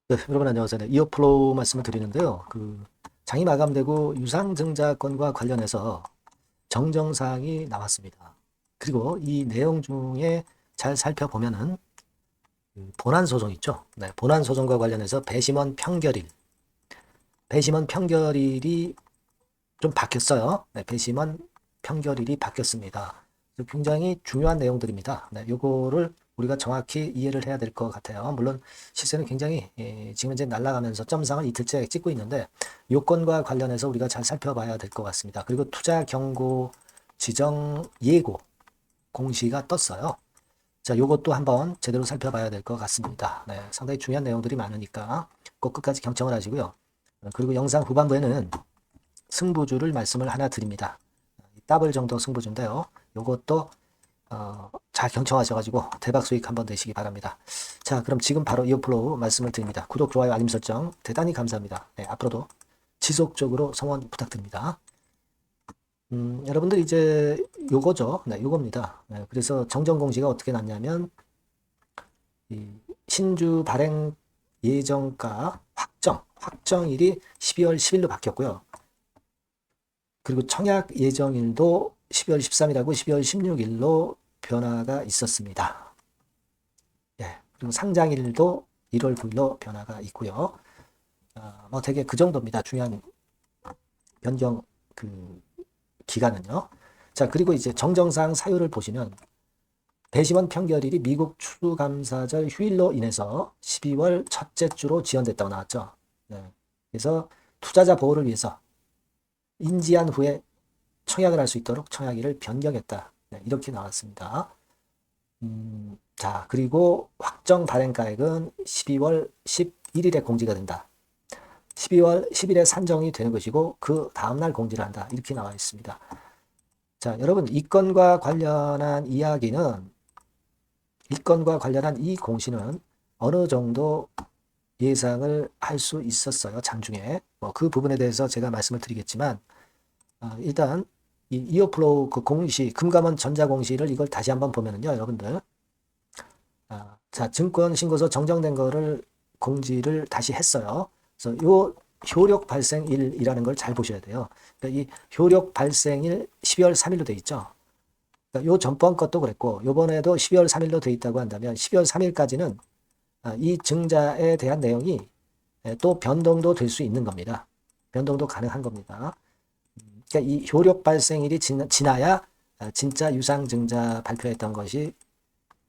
네, 여러분 안녕하세요. 네, 이어플로우 말씀을 드리는데요. 장이 마감되고 유상증자권과 관련해서 정정사항이 나왔습니다. 그리고 이 내용 중에 잘 살펴보면은 본안소송 있죠. 네, 본안소송과 관련해서 배심원 평결일이 좀 바뀌었어요. 네, 배심원 평결일이 바뀌었습니다. 굉장히 중요한 내용들입니다. 네, 요거를 우리가 정확히 이해를 해야 될 것 같아요. 물론 시세는 굉장히 지금 현재 날아가면서 점상을 이틀째 찍고 있는데 요건과 관련해서 우리가 잘 살펴봐야 될 것 같습니다. 그리고 투자 경고 지정 예고 공시가 떴어요. 자, 요것도 한번 제대로 살펴봐야 될 것 같습니다. 네, 상당히 중요한 내용들이 많으니까 꼭 끝까지 경청을 하시고요. 그리고 영상 후반부에는 승부주를 말씀을 하나 드립니다. 더블 정도 승부주인데요. 요것도 잘 경청하셔가지고 대박 수익 한번 내시기 바랍니다. 자, 그럼 지금 바로 이어플로우 말씀을 드립니다. 구독, 좋아요, 알림 설정 대단히 감사합니다. 네, 앞으로도 지속적으로 성원 부탁드립니다. 여러분들 이제 요거죠. 네, 요겁니다. 네, 그래서 정정 공시가 어떻게 났냐면 이 신주 발행 예정가 확정일이 12월 10일로 바뀌었고요. 그리고 청약 예정일도 12월 13일하고 12월 16일로 변화가 있었습니다. 예, 그리고 상장일도 1월 9일로 변화가 있고요. 뭐 되게 그 정도입니다. 중요한 변경 그 기간은요. 자, 그리고 이제 정정상 사유를 보시면 배심원 평결일이 미국 추수감사절 휴일로 인해서 12월 첫째 주로 지연됐다고 나왔죠. 네. 그래서 투자자 보호를 위해서 인지한 후에 청약을 할 수 있도록 청약일을 변경했다. 네, 이렇게 나왔습니다. 자, 그리고 확정 발행가액은 12월 11일에 공지가 된다. 12월 10일에 산정이 되는 것이고 그 다음날 공지를 한다. 이렇게 나와 있습니다. 자, 여러분 이 건과 관련한 이야기는 이 건과 관련한 이 공시는 어느 정도 예상을 할 수 있었어요. 장중에. 그 부분에 대해서 제가 말씀을 드리겠지만 일단 이 이어플로우 그 공시, 금감원 전자공시를 이걸 다시 한번 보면은요, 여러분들. 자, 증권신고서 정정된 거를 공지를 다시 했어요. 그래서 요 효력 발생일이라는 걸 잘 보셔야 돼요. 그러니까 이 효력 발생일 12월 3일로 돼 있죠. 그러니까 요 전번 것도 그랬고, 요번에도 12월 3일로 돼 있다고 한다면 12월 3일까지는 이 증자에 대한 내용이 또 변동도 될 수 있는 겁니다. 변동도 가능한 겁니다. 그러니까 이 효력 발생일이 지나야 진짜 유상증자 발표했던 것이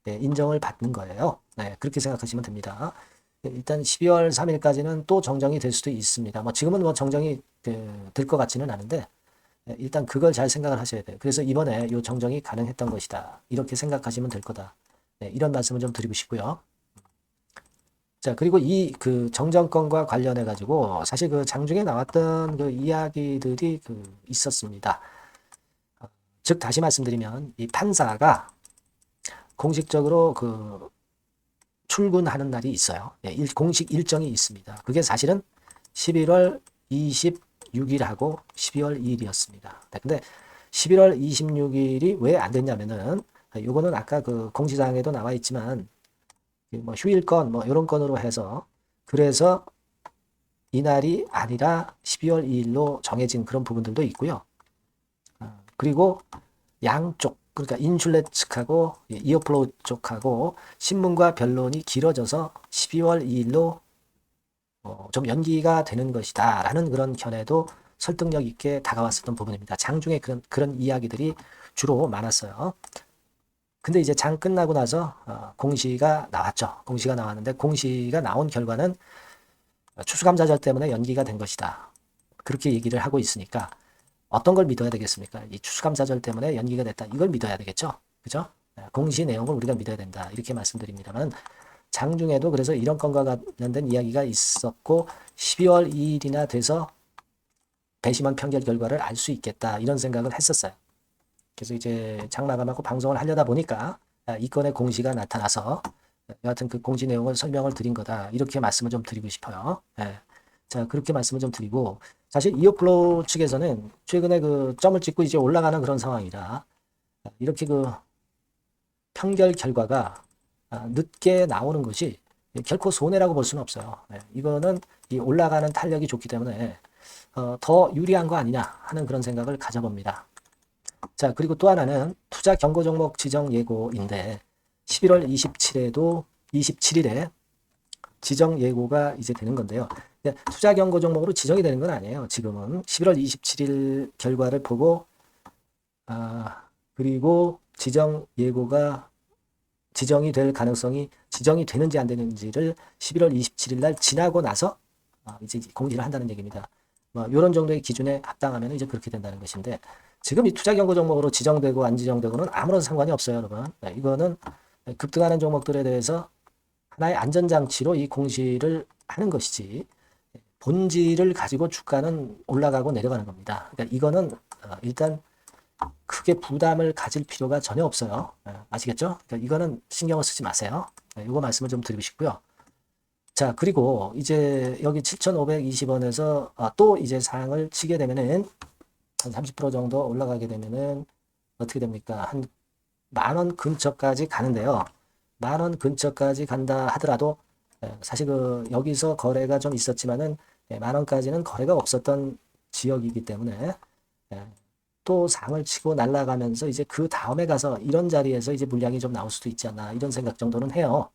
인정을 받는 거예요. 네, 그렇게 생각하시면 됩니다. 일단 12월 3일까지는 또 정정이 될 수도 있습니다. 뭐 지금은 뭐 정정이 될 것 같지는 않은데 일단 그걸 잘 생각을 하셔야 돼요. 그래서 이번에 이 정정이 가능했던 것이다. 이렇게 생각하시면 될 거다. 네, 이런 말씀을 좀 드리고 싶고요. 자, 그리고 이 그 정정권과 관련해 가지고 사실 그 장중에 나왔던 그 이야기들이 있었습니다. 즉 다시 말씀드리면 이 판사가 공식적으로 출근하는 날이 있어요. 예, 공식 일정이 있습니다. 그게 사실은 11월 26일하고 12월 2일이었습니다. 네, 근데 11월 26일이 왜 안 됐냐면은 요거는 아까 그 공시사항에도 나와 있지만 뭐 휴일건 뭐 이런 건으로 해서 그래서 이날이 아니라 12월 2일로 정해진 그런 부분들도 있고요. 그리고 양쪽 그러니까 인슐렛 측하고 이어플로우 쪽하고 신문과 변론이 길어져서 12월 2일로 좀 연기가 되는 것이다 라는 그런 견해도 설득력 있게 다가왔었던 부분입니다. 장중에 그런 이야기들이 주로 많았어요. 근데 이제 장 끝나고 나서 공시가 나왔죠. 공시가 나왔는데 공시가 나온 결과는 추수감사절 때문에 연기가 된 것이다. 그렇게 얘기를 하고 있으니까 어떤 걸 믿어야 되겠습니까? 이 추수감사절 때문에 연기가 됐다. 이걸 믿어야 되겠죠. 그죠? 공시 내용을 우리가 믿어야 된다. 이렇게 말씀드립니다만 장중에도 그래서 이런 건과 관련된 이야기가 있었고 12월 2일이나 돼서 배심원 판결 결과를 알 수 있겠다. 이런 생각을 했었어요. 그래서 이제 장마감하고 방송을 하려다 보니까 이 건의 공시가 나타나서 여하튼 그 공시 내용을 설명을 드린 거다. 이렇게 말씀을 좀 드리고 싶어요. 예. 자, 그렇게 말씀을 좀 드리고 사실 이어플로우 측에서는 최근에 그 점을 찍고 이제 올라가는 그런 상황이라 이렇게 그 판결 결과가 늦게 나오는 것이 결코 손해라고 볼 수는 없어요. 이거는 이 올라가는 탄력이 좋기 때문에 더 유리한 거 아니냐 하는 그런 생각을 가져봅니다. 자, 그리고 또 하나는 투자 경고 종목 지정 예고인데 11월 27일에 지정 예고가 이제 되는 건데요. 투자 경고 종목으로 지정이 되는 건 아니에요. 지금은 11월 27일 결과를 보고 그리고 지정 예고가 지정이 될 가능성이 지정이 되는지 안 되는지를 11월 27일 날 지나고 나서 이제 공지를 한다는 얘기입니다. 이런 정도의 기준에 합당하면 이제 그렇게 된다는 것인데 지금 이 투자 경고 종목으로 지정되고 안 지정되고는 아무런 상관이 없어요, 여러분. 이거는 급등하는 종목들에 대해서 하나의 안전장치로 이 공시를 하는 것이지 본질을 가지고 주가는 올라가고 내려가는 겁니다. 그러니까 이거는 일단 크게 부담을 가질 필요가 전혀 없어요. 아시겠죠? 그러니까 이거는 신경을 쓰지 마세요. 이거 말씀을 좀 드리고 싶고요. 자, 그리고 이제 여기 7,520원에서 또 이제 상을 치게 되면은 한 30% 정도 올라가게 되면은 어떻게 됩니까? 한 10,000원 근처까지 가는데요. 10,000원 근처까지 간다 하더라도 사실 여기서 거래가 좀 있었지만은 10,000원까지는 거래가 없었던 지역이기 때문에 또 상을 치고 날아가면서 이제 그 다음에 가서 이런 자리에서 이제 물량이 좀 나올 수도 있지 않나 이런 생각 정도는 해요.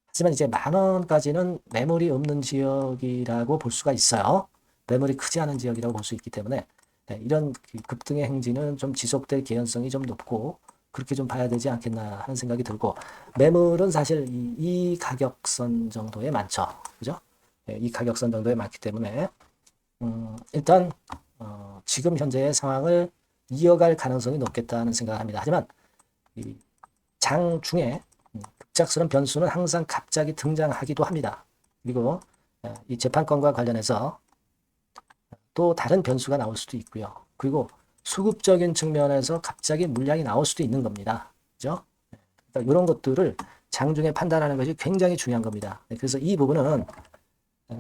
하지만 이제 10,000원까지는 매물이 없는 지역이라고 볼 수가 있어요. 매물이 크지 않은 지역이라고 볼 수 있기 때문에 이런 급등의 행진은 좀 지속될 개연성이 좀 높고 그렇게 좀 봐야 되지 않겠나 하는 생각이 들고 매물은 사실 이 가격선 정도에 많죠. 그죠? 이 가격선 정도에 많기 때문에 일단 지금 현재의 상황을 이어갈 가능성이 높겠다는 생각을 합니다. 하지만 이 장 중에 급작스러운 변수는 항상 갑자기 등장하기도 합니다. 그리고 이 재판권과 관련해서 또 다른 변수가 나올 수도 있고요. 그리고 수급적인 측면에서 갑자기 물량이 나올 수도 있는 겁니다. 그죠? 그러니까 이런 것들을 장중에 판단하는 것이 굉장히 중요한 겁니다. 그래서 이 부분은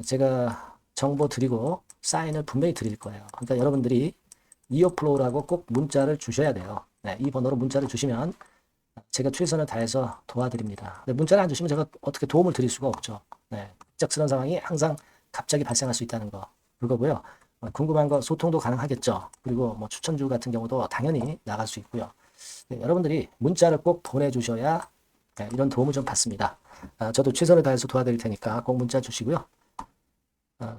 제가 정보 드리고 사인을 분명히 드릴 거예요. 그러니까 여러분들이 이어플로우라고 꼭 문자를 주셔야 돼요. 이 번호로 문자를 주시면 제가 최선을 다해서 도와드립니다. 문자를 안 주시면 제가 어떻게 도움을 드릴 수가 없죠. 급작스러운 상황이 항상 갑자기 발생할 수 있다는 거 그거고요. 궁금한 거 소통도 가능하겠죠. 그리고 뭐 추천주 같은 경우도 당연히 나갈 수 있고요. 여러분들이 문자를 꼭 보내주셔야 이런 도움을 좀 받습니다. 저도 최선을 다해서 도와드릴 테니까 꼭 문자 주시고요.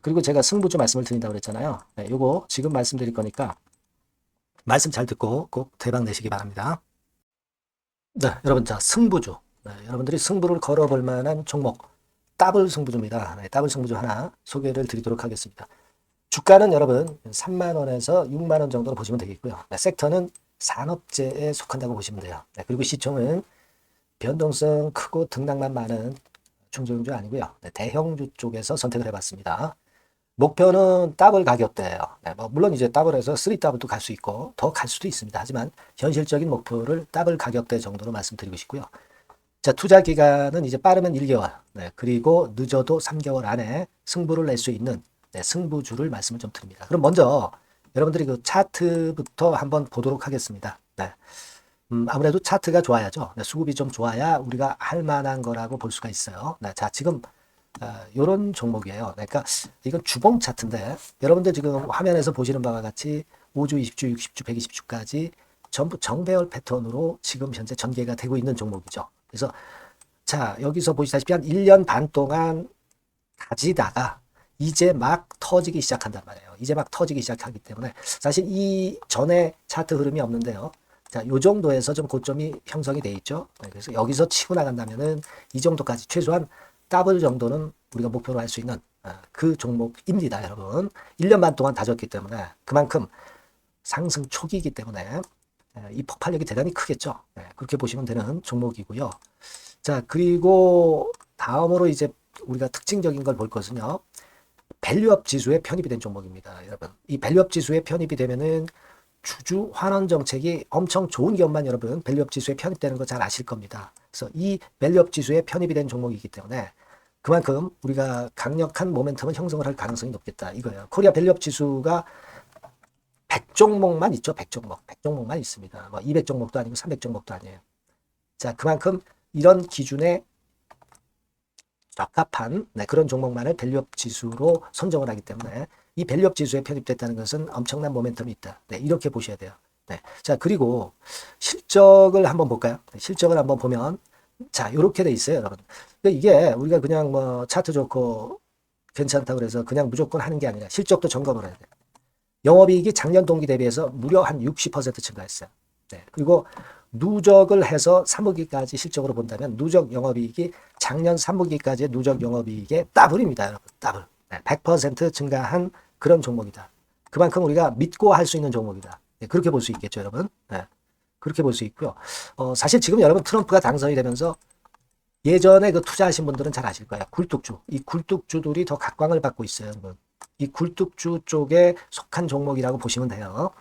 그리고 제가 승부주 말씀을 드린다고 그랬잖아요. 요거 지금 말씀드릴 거니까 말씀 잘 듣고 꼭 대박 내시기 바랍니다. 네, 여러분, 자, 승부주. 여러분들이 승부를 걸어볼 만한 종목, 더블 승부주입니다. 더블 승부주 하나 소개를 드리도록 하겠습니다. 주가는 여러분 3만원에서 6만원 정도로 보시면 되겠고요. 섹터는 산업재에 속한다고 보시면 돼요. 그리고 시총은 변동성 크고 등락만 많은 중소형주 아니고요. 대형주 쪽에서 선택을 해봤습니다. 목표는 더블 가격대예요. 물론 이제 더블에서 3더블도 갈 수 있고 더 갈 수도 있습니다. 하지만 현실적인 목표를 더블 가격대 정도로 말씀드리고 싶고요. 자, 투자 기간은 이제 빠르면 1개월, 그리고 늦어도 3개월 안에 승부를 낼 수 있는 승부주를 말씀을 좀 드립니다. 그럼 먼저 여러분들이 그 차트부터 한번 보도록 하겠습니다. 아무래도 차트가 좋아야죠. 수급이 좀 좋아야 우리가 할 만한 거라고 볼 수가 있어요. 자, 지금 요런 종목이에요. 그러니까 이건 주봉 차트인데 여러분들 지금 화면에서 보시는 바와 같이 5주, 20주, 60주, 120주까지 전부 정배열 패턴으로 지금 현재 전개가 되고 있는 종목이죠. 그래서 자, 여기서 보시다시피 한 1년 반 동안 가지다가 이제 막 터지기 시작한단 말이에요. 이제 막 터지기 시작하기 때문에 사실 이 전에 차트 흐름이 없는데요. 자, 요 정도에서 좀 고점이 형성이 돼 있죠. 그래서 여기서 치고 나간다면은 이 정도까지 최소한 더블 정도는 우리가 목표로 할 수 있는 그 종목입니다, 여러분. 1년 반 동안 다졌기 때문에 그만큼 상승 초기이기 때문에 이 폭발력이 대단히 크겠죠. 그렇게 보시면 되는 종목이고요. 자, 그리고 다음으로 이제 우리가 특징적인 걸 볼 것은요. 밸류업 지수에 편입이 된 종목입니다, 여러분. 이 밸류업 지수에 편입이 되면은 주주 환원 정책이 엄청 좋은 기업만 여러분 밸류업 지수에 편입되는 거 잘 아실 겁니다. 그래서 이 밸류업 지수에 편입이 된 종목이기 때문에 그만큼 우리가 강력한 모멘텀을 형성을 할 가능성이 높겠다 이거예요. 코리아 밸류업 지수가 100종목만 있죠. 100종목. 100종목만 있습니다. 뭐 200종목도 아니고 300종목도 아니에요. 자, 그만큼 이런 기준에 적합한 그런 종목만을 밸류업 지수로 선정을 하기 때문에 이 밸류업 지수에 편입됐다는 것은 엄청난 모멘텀이 있다. 이렇게 보셔야 돼요. 자, 그리고 실적을 한번 볼까요? 실적을 한번 보면 자, 이렇게 돼 있어요, 여러분. 이게 우리가 그냥 뭐 차트 좋고 괜찮다고 그래서 그냥 무조건 하는 게 아니라 실적도 점검을 해야 돼요. 영업이익이 작년 동기 대비해서 무려 한 60% 증가했어요. 그리고 누적을 해서 3분기까지 실적으로 본다면 누적 영업이익이 작년 3분기까지의 누적 영업이익의 더블입니다, 여러분. 더블. 100% 증가한 그런 종목이다. 그만큼 우리가 믿고 할 수 있는 종목이다. 그렇게 볼 수 있겠죠, 여러분. 그렇게 볼 수 있고요. 사실 지금 여러분 트럼프가 당선이 되면서 예전에 그 투자하신 분들은 잘 아실 거예요. 굴뚝주. 이 굴뚝주들이 더 각광을 받고 있어요, 여러분. 이 굴뚝주 쪽에 속한 종목이라고 보시면 돼요.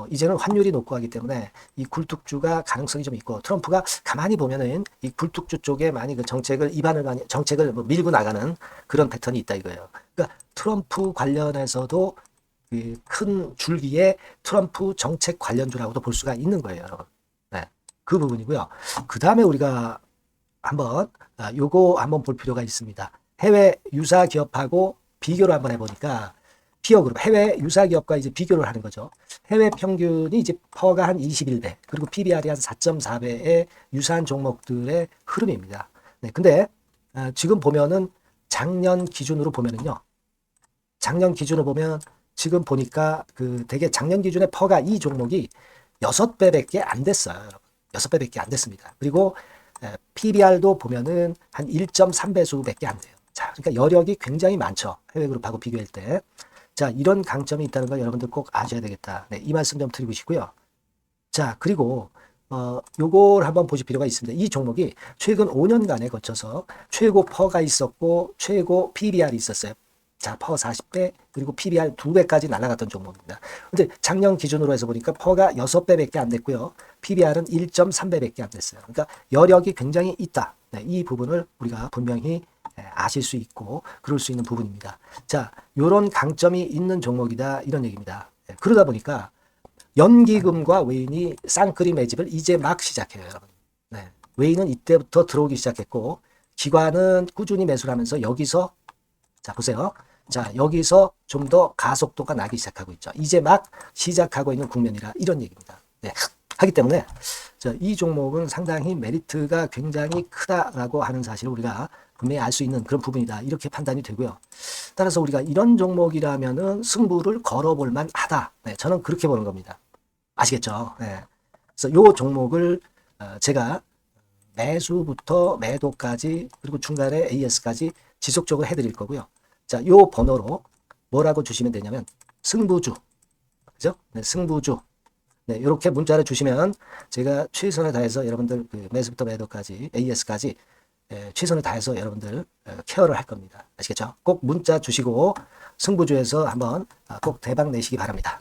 이제는 환율이 높고 하기 때문에 이 굴뚝주가 가능성이 좀 있고 트럼프가 가만히 보면은 이 굴뚝주 쪽에 많이 그 정책을 뭐 밀고 나가는 그런 패턴이 있다 이거예요. 그러니까 트럼프 관련해서도 그 큰 줄기에 트럼프 정책 관련주라고도 볼 수가 있는 거예요, 여러분. 그 부분이고요. 그 다음에 우리가 한번 요거 한번 볼 필요가 있습니다. 해외 유사 기업하고 비교를 한번 해보니까 피어그룹 해외 유사 기업과 이제 비교를 하는 거죠. 해외 평균이 이제 퍼가 한 21배 그리고 PBR이 한 4.4배의 유사한 종목들의 흐름입니다. 근데 지금 보면은 작년 기준으로 보면은요. 작년 기준으로 보면 지금 보니까 그 되게 작년 기준에 퍼가 이 종목이 6배밖에 안 됐어요. 6배밖에 안 됐습니다. 그리고 PBR도 보면은 한 1.3배수밖에 안 돼요. 자, 그러니까 여력이 굉장히 많죠. 해외 그룹하고 비교할 때. 자, 이런 강점이 있다는 걸 여러분들 꼭 아셔야 되겠다. 이 말씀 좀 드리고 싶고요. 자, 그리고 요걸 한번 보실 필요가 있습니다. 이 종목이 최근 5년간에 거쳐서 최고 퍼가 있었고 최고 PBR이 있었어요. 자, 퍼 40배 그리고 PBR 2배까지 날아갔던 종목입니다. 근데 작년 기준으로 해서 보니까 퍼가 6배밖에 안 됐고요. PBR은 1.3배밖에 안 됐어요. 그러니까 여력이 굉장히 있다. 이 부분을 우리가 분명히 아실 수 있고 그럴 수 있는 부분입니다. 자, 요런 강점이 있는 종목이다 이런 얘기입니다. 그러다 보니까 연기금과 외인이 쌍끌이 매집을 이제 막 시작해요, 여러분. 외인은 이때부터 들어오기 시작했고 기관은 꾸준히 매수를 하면서 여기서 자, 보세요. 자, 여기서 좀 더 가속도가 나기 시작하고 있죠. 이제 막 시작하고 있는 국면이라 이런 얘기입니다. 하기 때문에 이 종목은 상당히 메리트가 굉장히 크다라고 하는 사실을 우리가 분명히 알 수 있는 그런 부분이다. 이렇게 판단이 되고요. 따라서 우리가 이런 종목이라면은 승부를 걸어볼 만하다. 저는 그렇게 보는 겁니다. 아시겠죠? 그래서 이 종목을 제가 매수부터 매도까지 그리고 중간에 AS까지 지속적으로 해드릴 거고요. 자, 요 번호로 뭐라고 주시면 되냐면 승부주, 그죠? 승부주. 이렇게 문자를 주시면 제가 최선을 다해서 여러분들 그 매수부터 매도까지 AS까지 최선을 다해서 여러분들 케어를 할 겁니다. 아시겠죠? 꼭 문자 주시고 승부주에서 한번 꼭 대박 내시기 바랍니다.